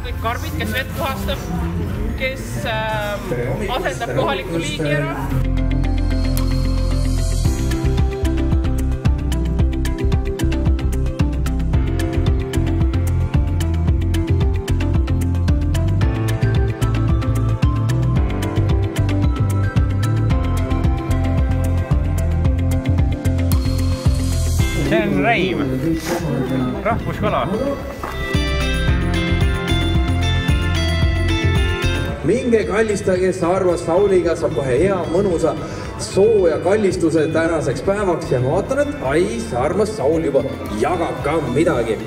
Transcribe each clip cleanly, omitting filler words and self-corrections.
lähevad kõik karbid, kes vett puhastab, kes asendab kohaliku liigi ära. See on Reim, rahvuskala. Minge kallistage Saarmas Sauliga, saab kohe hea mõnusa sooja kallistuse tänaseks päevaks ja ma vaatan, et ai, Saarmas Saul juba jagab ka midagi.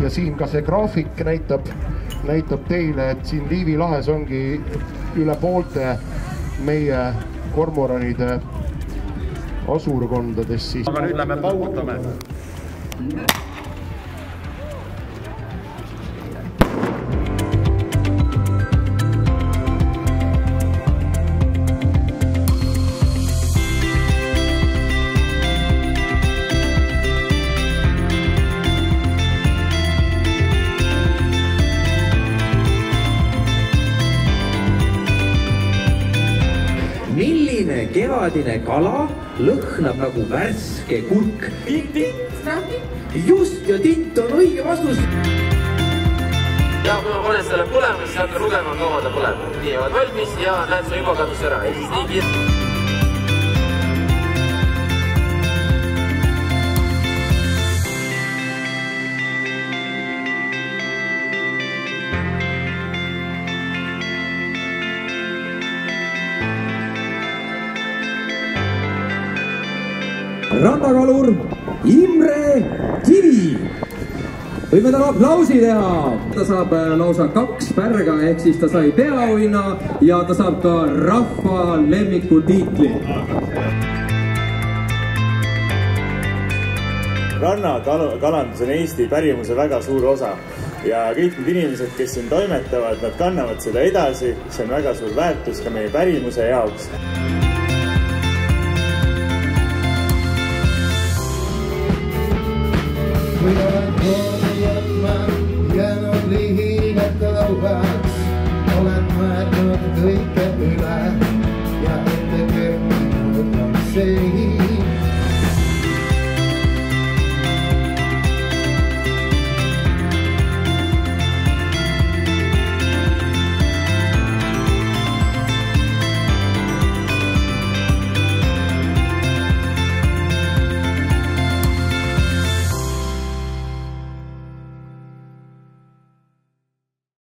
Ja siin ka see graafik näitab teile, et siin Liivi lahes ongi üle poolte meie kormoranide asurkondades siis. Aga nüüd lähme paugutame. Milline kevadine kala lõhnab nagu värske kurk? Tint. Just, ja tint on õige vastus. Ja kui ma panen selle põlema, siis hakka lugema, kaua ta põleb. Nii on valmis ja näed, see juba kadus ära. Nii kiirelt. Rannakalur Imre Kivi. Võime talle aplausi teha. Ta saab lausa 2 pärga, ehk siis ta sai peaauhinna ja ta saab ka rahva lemmiku tiitli. Rannakalandus on Eesti pärimuse väga suur osa ja kõik need inimesed, kes siin toimetavad, nad kannavad seda edasi. See on väga suur väärtus ka meie pärimuse jaoks.